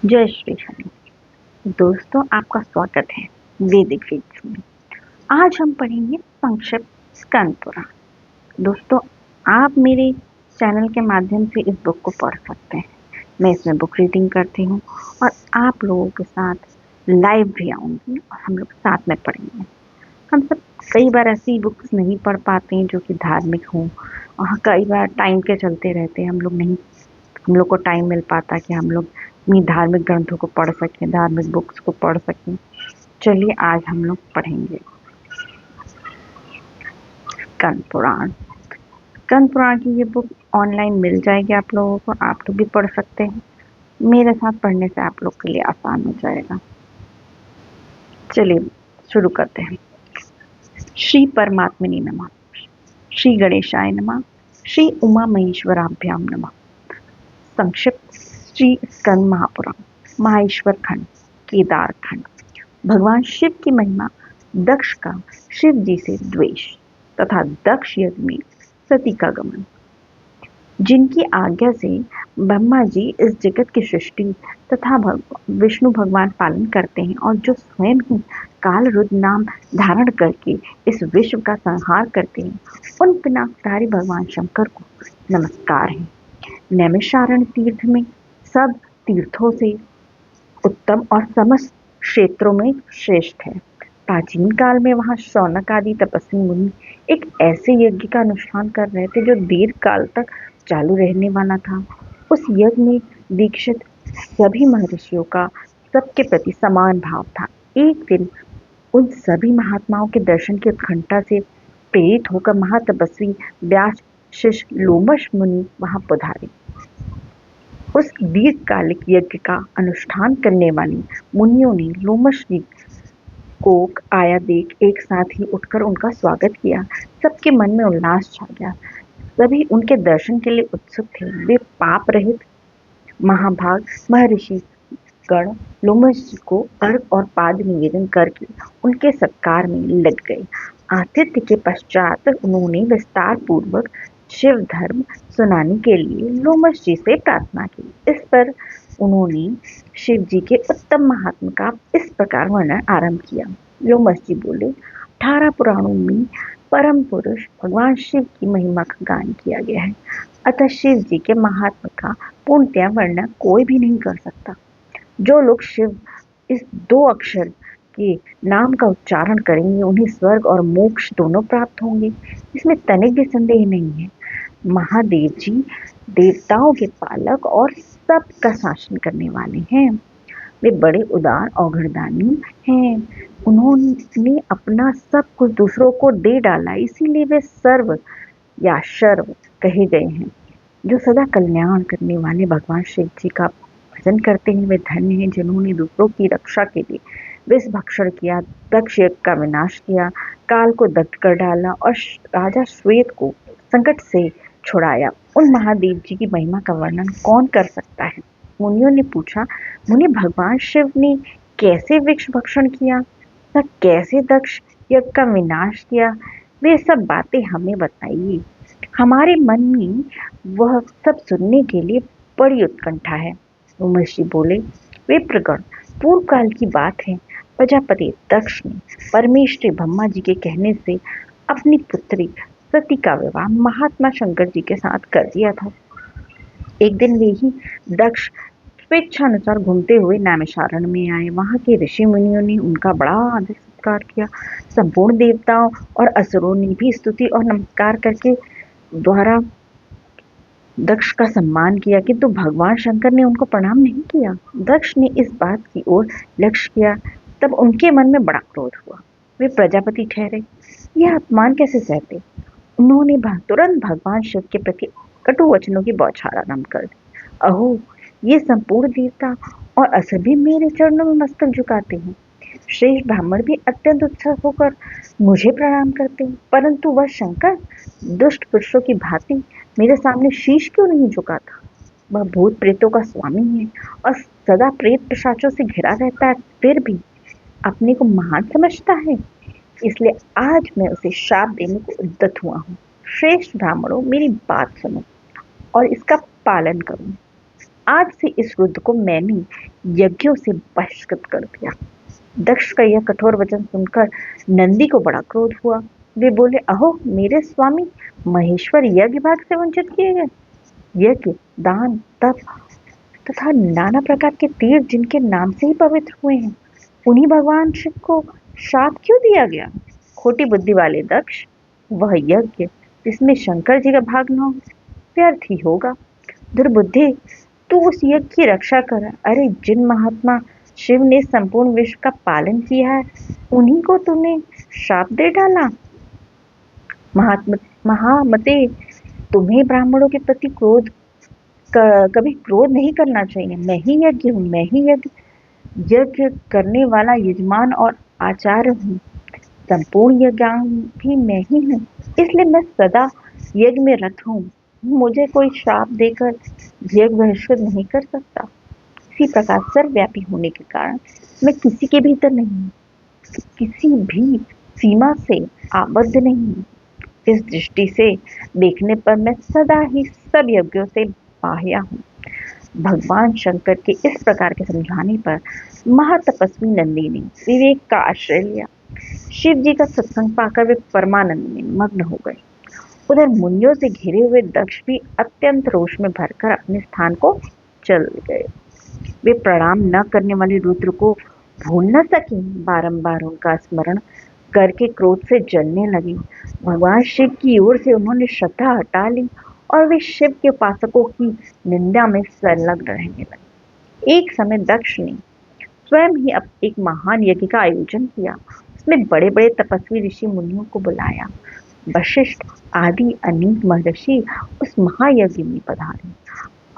जय श्री हरि। दोस्तों, आपका स्वागत है वैदिक रीड्स में। आज हम पढ़ेंगे संक्षिप्त स्कंद पुराण। दोस्तों, आप मेरे चैनल के माध्यम से इस बुक को पढ़ सकते हैं। मैं इसमें बुक रीडिंग करती हूँ और आप लोगों के साथ लाइव भी आऊंगी और हम लोग साथ में पढ़ेंगे। हम सब कई बार ऐसी बुक्स नहीं पढ़ पाते हैं जो कि धार्मिक हों, और कई बार टाइम के चलते रहते हैं हम लोग को टाइम मिल पाता कि हम लोग अपनी धार्मिक ग्रंथों को पढ़ सकें, धार्मिक बुक्स को पढ़ सकें। चलिए आज हम लोग पढ़ेंगे स्कंद पुराण। स्कंद पुराण की ये बुक ऑनलाइन मिल जाएगी आप लोगों को, आप लोग भी पढ़ सकते हैं। मेरे साथ पढ़ने से आप लोग के लिए आसान हो जाएगा। चलिए शुरू करते हैं। श्री परमात्मने नमः, श्री गणेशाय नमः, श्री उमा महेश्वराभ्याम नमः। संक्षिप्त श्री स्कंद महापुराण, माहेश्वर खंड, केदार खंड। भगवान शिव की महिमा, दक्ष का शिव जी से द्वेष तथा दक्ष यज्ञ में सती का गमन। जिनकी आज्ञा से ब्रह्मा जी इस जगत की सृष्टि तथा विष्णु भगवान पालन करते हैं और जो स्वयं ही काल रुद्र नाम धारण करके इस विश्व का संहार करते हैं, उन पिनाकधारी भगवान शंकर को नमस्कार है। नैमिषारण्य तीर्थ में सब तीर्थों से उत्तम और समस्त क्षेत्रों में श्रेष्ठ है। प्राचीन काल में वहां शौनक आदि तपस्वी मुनि एक ऐसे यज्ञ का अनुष्ठान कर रहे थे जो दीर्घ काल तक चालू रहने वाला था। उस यज्ञ में दीक्षित सभी महर्षियों का सबके प्रति समान भाव था। एक दिन उन सभी महात्माओं के दर्शन की उत्कंठा से प्रेरित होकर महातपस्वी व्यास शिष्य लोमश मुनि वहां पधारे। उस दीर्घकालिक यज्ञ का अनुष्ठान करने वाले मुनियों ने लोमश जी को आया देख एक साथ ही उठकर उनका स्वागत किया। सबके मन में उल्लास छा गया। सभी उनके दर्शन के लिए उत्सुक थे। वे पाप रहित महाभाग महर्षि गण लोमश जी को अर्घ और पाद निवेदन करके उनके सत्कार में लग गए। आतिथ्य के पश्चात उन्होंने विस्तार पूर्वक शिव धर्म सुनाने के लिए लोमश जी से प्रार्थना की। इस पर उन्होंने शिव जी के उत्तम महात्म का इस प्रकार वर्णन आरंभ किया। लोमश जी बोले, 18 पुराणों में परम पुरुष भगवान शिव की महिमा का गान किया गया है, अतः शिव जी के महात्म का पूर्णतया वर्णन कोई भी नहीं कर सकता। जो लोग शिव इस 2 अक्षर के नाम का उच्चारण करेंगे उन्हें स्वर्ग और मोक्ष दोनों प्राप्त होंगे, इसमें तनिक भी संदेह नहीं है। महादेव जी देवताओं के पालक और सबका शासन करने वाले हैं। वे बड़े उदार और घरदानी हैं। उन्होंने अपना सब कुछ दूसरों को दे डाला, इसीलिए वे सर्व या शर्व कहे गए हैं। जो सदा कल्याण करने वाले भगवान शिव जी का भजन करते हैं वे धन्य हैं। जिन्होंने दूसरों की रक्षा के लिए विष भक्षण किया, दक्ष यज्ञ का विनाश किया, काल को दग्ध कर डाला और राजा श्वेत को संकट से छुड़ाया, उन महादेव जी की महिमा का वर्णन कौन कर सकता है। मुनियों ने पूछा, मुनि भगवान शिव ने कैसे वृक्ष भक्षण किया तथा कैसे दक्ष यज्ञ का विनाश किया, वे सब बातें हमें बताइए। हमारे मन में वह सब सुनने के लिए बड़ी उत्कंठा है। महर्षि बोले, वे प्रगण पूर्व काल की बात है। प्रजापति दक्ष ने परमेश्वरी ब्रह्मा जी के कहने से अपनी पुत्री सती का विवाह महात्मा शंकर जी के साथ कर दिया था। एक दिन वे ही दक्ष स्वेच्छानुसार घूमते हुए नैमिषारण्य में आए। वहां के ऋषि मुनियों ने उनका बड़ा आदर सत्कार किया। संपूर्ण देवताओं और असुरों ने भी स्तुति और नमस्कार करके द्वारा दक्ष का सम्मान किया, किंतु भगवान शंकर ने उनको प्रणाम नहीं किया। दक्ष ने इस बात की ओर लक्ष्य किया, तब उनके मन में बड़ा क्रोध हुआ। वे प्रजापति ठहरे, यह अपमान कैसे सहते। उन्होंने तुरंत भगवान शिव के प्रति कटु वचनों की बौछार आरंभ कर दी। अहो, ये संपूर्ण देवता और असुर भी मेरे चरणों में मस्तक झुकाते हैं। श्रेष्ठ ब्राह्मण भी अत्यंत उत्सुक होकर मुझे प्रणाम करते हैं, परंतु वह शंकर दुष्ट पुरुषों की भांति मेरे सामने शीश क्यों नहीं झुकाता। वह भूत प्रेतों का स्वामी है और सदा प्रेत पिशाचों से घिरा रहता है, फिर भी अपने को महान समझता है। इसलिए आज मैं उसे शाप देने को उद्यत हुआ हूँ। श्रेष्ठ ब्राह्मणों, मेरी बात सुनो और इसका पालन करो। आज से इस रुद्र को मैंने यज्ञों से बहिष्कृत कर दिया। दक्ष का यह कठोर वचन सुनकर नंदी को बड़ा क्रोध हुआ। वे बोले, अहो मेरे स्वामी, महेश्वर यज्ञ भाग से वंचित किए गए। यज्ञ, दान, तप तथा नाना प्रकार के तीर्थ जिनके नाम से ही पवित्र हुए हैं, उन्हीं भगवान शिव को शाप क्यों दिया गया? खोटी बुद्धि वाले दक्ष, वह यज्ञ जिसमें शंकर जी का भाग न हो, व्यर्थ ही होगा। दुर्बुद्धि, तू उस यज्ञ की रक्षा कर। अरे जिन महात्मा शिव ने संपूर्ण विश्व का पालन किया है, उन्हीं को तूने शाप दे डाला। महामते, तुम्हें ब्राह्मणों के प्रति कभी क्रोध नहीं करना चाहिए। मैं ही यज्ञ हूँ, मैं ही यज्ञ करने वाला यजमान और आचार्य हूँ। संपूर्ण यज्ञांग भी मैं ही हूँ, इसलिए मैं सदा यज्ञ में रत हूँ। मुझे कोई श्राप देकर यज्ञ बहिष्कृत नहीं कर सकता। इसी प्रकार सर्वव्यापी होने के कारण मैं किसी के भीतर नहीं हूँ, किसी भी सीमा से आबद्ध नहीं हूँ। इस दृष्टि से देखने पर मैं सदा ही सब यज्ञों से बाह्य हूँ। भगवान शंकर के इस प्रकार के समझाने पर महातपस्वी नंदी ने विवेक का आश्रय लिया। शिव जी का सत्संग पाकर वे परमानंद में मग्न हो गए। उधर मुनियों से घिरे हुए दक्ष भी अत्यंत रोष में भरकर अपने स्थान को चल गए। वे प्रणाम न करने वाले रुद्र को भूल न सके। बारंबार उनका स्मरण करके क्रोध से जलने लगे। भगवान शिव की ओर से उन्होंने श्रद्धा हटा ली और वे शिव के उपासकों की निंदा में संलग्न रहने लगे। एक समय दक्ष ने स्वयं ही अब एक महान यज्ञ का आयोजन किया। उसमें बड़े बड़े तपस्वी ऋषि मुनियों को बुलाया। वशिष्ठ आदि अनेक महर्षि उस महायज्ञ में पधारे।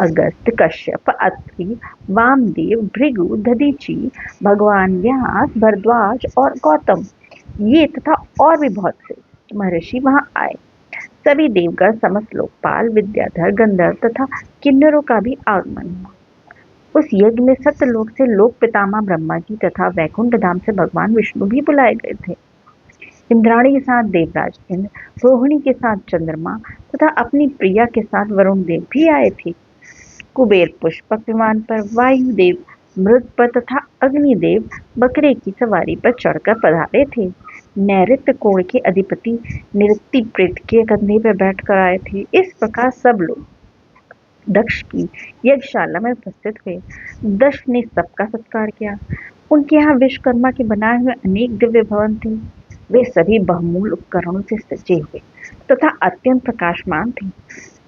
अगस्त, कश्यप, अत्रि, वामदेव, भृगु, दधीचि, भगवान व्यास, भरद्वाज और गौतम, ये तथा और भी बहुत से महर्षि वहां आए। सभी देवगण, समस्त लोकपाल, विद्याधर, गंधर्व तथा किन्नरों का भी आगमन हुआ। उस यज्ञ में सत्यलोक से लोक पितामह ब्रह्मा जी तथा वैकुंठ धाम से भगवान विष्णु भी बुलाए गए थे। इंद्राणी के साथ देवराज इंद्र, रोहिणी के साथ चंद्रमा तथा अपनी प्रिया के साथ वरुण देव भी आए थे। कुबेर पुष्पक विमान पर, वायुदेव मृग पर तथा अग्निदेव बकरे की सवारी पर चढ़कर पधारे थे। नैऋत्य कोण के अधिपति निरृति प्रेत के कंधे पर बैठकर आए थे। इस प्रकार सब लोग दक्ष की यज्ञशाला में उपस्थित हुए। दक्ष ने सबका सत्कार किया। उनके यहाँ विश्वकर्मा के बनाए हुए अनेक दिव्य भवन थे। वे सभी बहुमूल्य उपकरणों से सजे हुए तथा अत्यंत प्रकाशमान थे।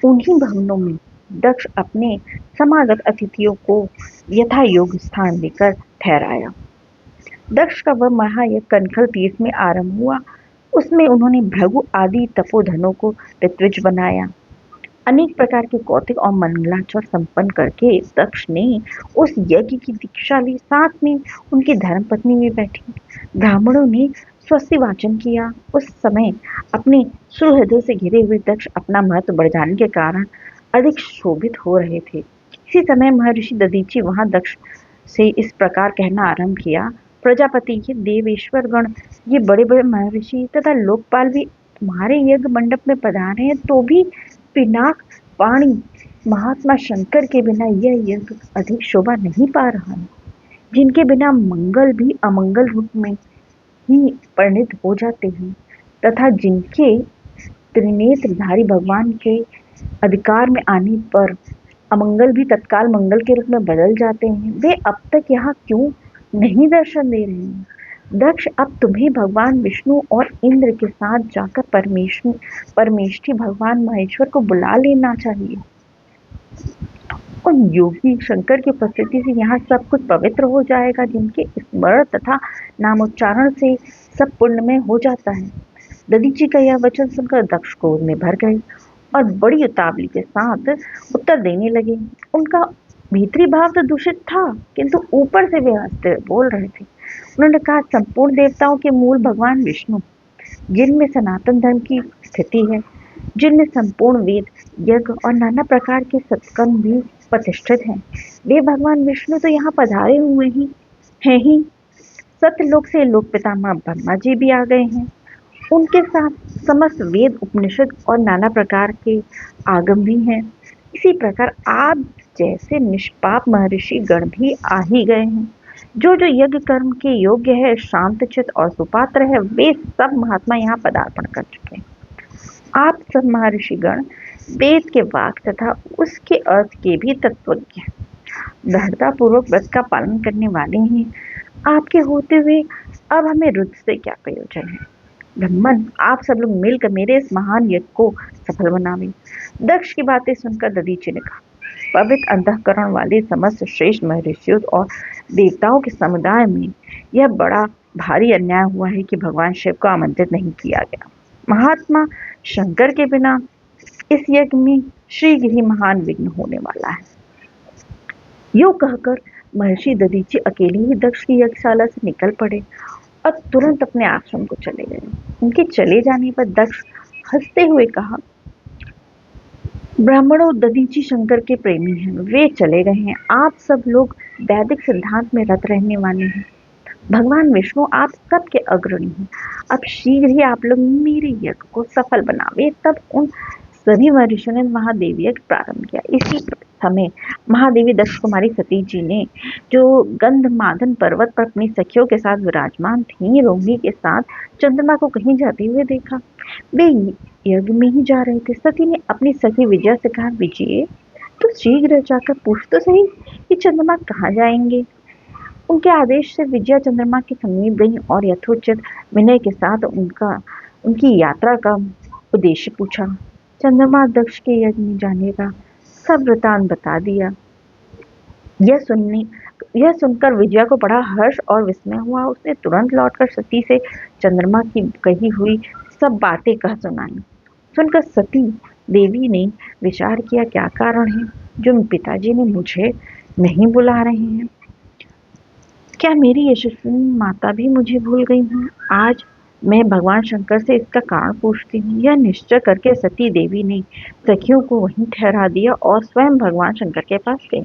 उन्हीं भवनों में दक्ष अपने समागत अतिथियों को यथा योग्य स्थान देकर ठहराया। दक्ष का वह महायज्ञ कनखल तीर्थ में आरंभ हुआ। उसमें उन्होंने भृगु आदि तपोधनों को ऋत्विज बनाया। अनेक प्रकार के कौतिक और मंगलाचरण संपन्न करके दक्ष ने उस यज्ञ की दीक्षा ली। साथ में उनकी धर्मपत्नी भी बैठी। ब्राह्मणों ने स्वस्ति वाचन किया। उस समय अपने सुहृदय से घिरे हुए दक्ष अपना महत्व बढ़ जाने के कारण अधिक शोभित हो रहे थे। इसी समय महर्षि दधीचि वहां दक्ष से इस प्रकार कहना आरंभ किया, प्रजापति के देवेश्वर गण, ये बड़े बड़े महर्षि तथा लोकपाल भी तुम्हारे यज्ञ मंडप में पधारे हैं, तो भी पिनाक पाणी महात्मा शंकर के बिना यह यज्ञ अधिक शोभा नहीं पा रहा है, जिनके बिना मंगल भी अमंगल रूप में ही परिणित हो जाते हैं तथा जिनके त्रिनेत्रधारी भगवान के अधिकार में आने पर अमंगल भी तत्काल मंगल के रूप में बदल जाते हैं, वे अब तक यहाँ क्यों नहीं दर्शन दे रहे हैं? दक्ष, अब तुम्हें भगवान विष्णु और इंद्र के साथ जाकर परमेष्ठी भगवान महेश्वर को बुला लेना चाहिए। उन योगी शंकर की उपस्थिति से यहाँ सब कुछ पवित्र हो जाएगा, जिनके स्मरण तथा नामोच्चारण से सब पुण्यमय हो जाता है। दधीचि का यह वचन सुनकर दक्ष क्रोध में भर गए और बड़ी उतावली के साथ उत्तर देने लगे। उनका भीतरी भाव तो दूषित था, किंतु ऊपर से वे हंसते बोल रहे थे। उन्होंने कहा, संपूर्ण देवताओं के मूल भगवान विष्णु, जिनमें सनातन धर्म की स्थिति है, जिनमें संपूर्ण वेद, यज्ञ और नाना प्रकार के सत्कर्म भी प्रतिष्ठित हैं, वे भगवान विष्णु तो यहाँ पधारे हुए ही हैं ही। सत्यलोक से लोक पितामह ब्रह्मा जी भी आ गए हैं। उनके साथ समस्त वेद, उपनिषद और नाना प्रकार के आगम भी हैं। इसी प्रकार आप जैसे निष्पाप महर्षि गण भी आ ही गए हैं। जो जो यज्ञ कर्म के योग्य है, शांतचित और सुपात्र है, वे सब महात्मा यहाँ पदार्पण कर चुके हैं। आप सब महर्षिगण वेद के वाक्य तथा उसके अर्थ के भी तत्वज्ञ, दृढ़ता पूर्वक व्रत का पालन करने वाले हैं। आपके होते हुए अब हमें रुद्र से क्या प्रयोजन है? ब्राह्मण, आप सब लोग मिलकर मेरे इस महान यज्ञ को सफल बनावे। दक्ष की बातें सुनकर दधीचि ने कहा, पवित्र अंतःकरण वाले समस्त श्रेष्ठ महर्षियों और देवताओं के समुदाय में यह बड़ा भारी अन्याय हुआ है कि भगवान शिव को आमंत्रित नहीं किया गया। महात्मा शंकर के बिना इस यज्ञ में शीघ्र ही महान विघ्न होने वाला है। यूं कहकर महर्षि दधीचि अकेले ही दक्ष की यज्ञशाला से निकल पड़े और तुरंत अपने आश्रम को चले गए। उनके चले जाने पर दक्ष हंसते हुए कहा, ब्राह्मणों, दधीचि शंकर के प्रेमी हैं, वे चले गए हैं। आप सब लोग वैदिक सिद्धांत में रत रहने वाले हैं। भगवान विष्णु आप सबके अग्रणी हैं। अब शीघ्र ही आप लोग मेरे यज्ञ को सफल बनावे। तब उन सभी महर्षियों ने महादेवी यज्ञ प्रारंभ किया। इसी समय महादेवी दक्ष कुमारी सती जी ने, जो गंधमादन पर्वत पर अपनी सखियों के साथ विराजमान थी, रोहिणी के साथ चंद्रमा को कहीं जाते हुए देखा। वे यज्ञ में ही जा रहे थे। सती ने अपनी सखी विजया से कहा, विजय, तो शीघ्र जाकर पूछ तो सही कि चंद्रमा कहाँ जाएंगे। उनके आदेश से विजया चंद्रमा के समीप गई और यथोचित विनय के साथ उनकी यात्रा का उद्देश्य पूछा। चंद्रमा दक्ष के यज्ञ में जाने का सब वृतांत बता दिया। यह सुनकर विजया को बड़ा हर्ष और विस्मय हुआ। उसने तुरंत लौटकर सती से चंद्रमा की कही हुई सब बातें कह सुनाई। सुनकर सती देवी ने विचार किया, क्या कारण है जो पिताजी ने मुझे नहीं बुला रहे हैं? क्या मेरी यशस्विनी माता भी मुझे भूल गई हैं? आज मैं भगवान शंकर से इसका कारण पूछती हूँ। यह निश्चय करके सती देवी ने सखियों को वहीं ठहरा दिया और स्वयं भगवान शंकर के पास गई।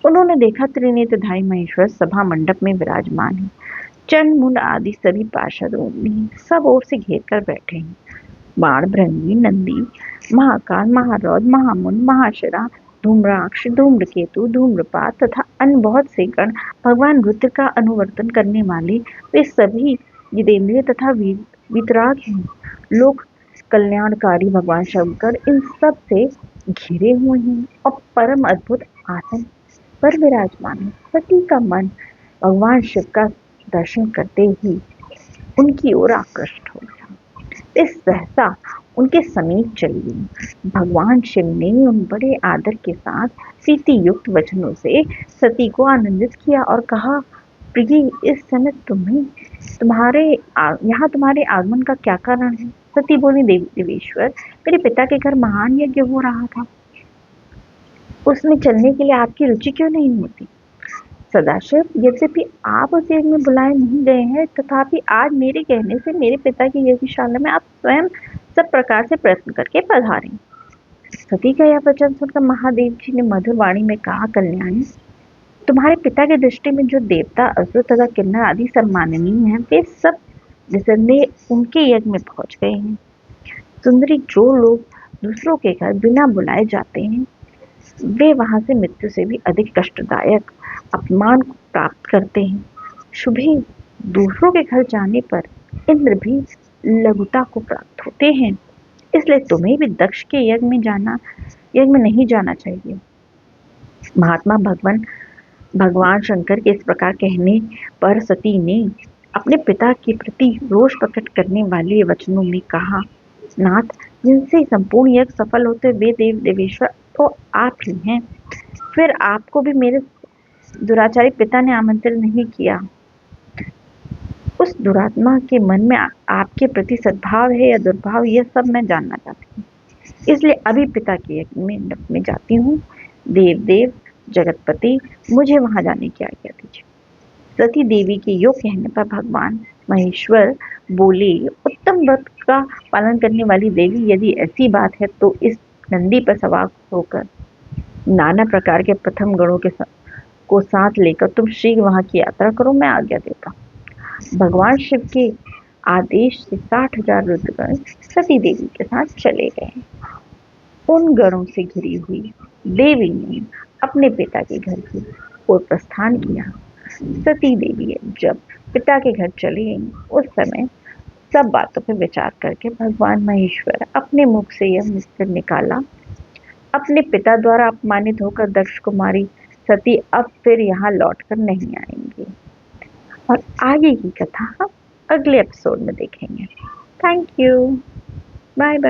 उन्होंने देखा त्रिनेत्रधारी महेश्वर सभा मंडप में विराजमान है। चंड मुंड आदि सभी पार्षदों ने सब ओर से घेर कर बैठे हैं। बाण, भृंगी, नंदी, महाकाल, महारौद्र, महामुंड, महाशरा, धूम्राक्ष, धूम्रकेतु, धूम्रपात तथा अन्य बहुत से गण भगवान रुद्र का अनुवर्तन करने वाले वे सभी जितेंद्रिय तथा वितराग हैं। लोक कल्याणकारी भगवान शंकर इन सब से घिरे हुए हैं और परम अद्भुत आसन पर विराजमान है। सती का मन भगवान शिव का दर्शन करते ही उनकी ओर आकृष्ट हो गया। वे सहसा उनके समीप चली गई। भगवान शिव ने उन बड़े आदर के साथ प्रीति युक्त वचनों से सती को आनंदित किया और कहा, प्रिय, इस समय यहाँ तुम्हारे आगमन का क्या कारण है? सती बोली, देवेश्वर, मेरे पिता के घर महान यज्ञ हो रहा था, उसमें चलने के लिए आपकी रुचि क्यों नहीं होती? सदाशिव, यद्यपि आप उस यज्ञ में बुलाए नहीं गए हैं, तथापि आज मेरे कहने से मेरे पिता की यज्ञशाला में आप स्वयं सब प्रकार से प्रयत्न करके पधारें। सती का यह वचन सुनकर महादेव जी ने मधुर वाणी में कहा, कल्याणी, तुम्हारे पिता की दृष्टि में जो देवता, असुर तथा किन्नर आदि सम्माननीय हैं, वे सब निसंदेह उनके यज्ञ में पहुंच गए हैं। सुंदरी, जो लोग दूसरों के घर बिना बुलाए जाते हैं, वे वहां से मृत्यु से भी अधिक कष्टदायक अपमान को प्राप्त करते हैं। शुभे, दूसरों के घर जाने पर इंद्र भी लघुता को प्राप्त होते हैं, इसलिए तुम्हें भी दक्ष के यज्ञ में नहीं जाना चाहिए। महात्मा भगवान शंकर के इस प्रकार कहने पर सती ने अपने पिता के प्रति रोष प्रकट करने वाले वचनों में कहा, नाथ, जिनसे संपूर्ण यज्ञ सफल होते वे देवेश्वर तो आप ही हैं। फिर आपको भी मेरे दुराचारी पिता ने आमंत्रित नहीं किया। उस दुरात्मा के मन में आपके प्रति सद्भाव है या दुर्भाव, यह सब मैं जानना चाहती हूँ। इसलिए अभी पिता के यज्ञ में जाती हूँ। देव जगतपति, मुझे वहां जाने की आज्ञा दीजिए। सती देवी के योग कहने पर भगवान महेश्वर बोले, उत्तम व्रत का पालन करने वाली देवी, यदि ऐसी बात है तो इस नंदी पर सवार होकर नाना प्रकार के प्रथम गणों को साथ लेकर तुम शीघ्र वहां की यात्रा करो, मैं आज्ञा देता हूँ। भगवान शिव के आदेश से 60,000 रुद्रगण सती देवी के साथ चले गए। उन गणों से घिरी हुई देवी ने अपने पिता के घर की ओर प्रस्थान किया। सती देवी जब पिता के घर चली गई, उस समय सब बातों पर विचार करके भगवान महेश्वर अपने मुख से यह मिस्र निकाला, अपने पिता द्वारा अपमानित होकर दक्ष कुमारी सती अब फिर यहाँ लौटकर नहीं आएंगी। और आगे की कथा हम अगले एपिसोड में देखेंगे। Thank you. Bye bye.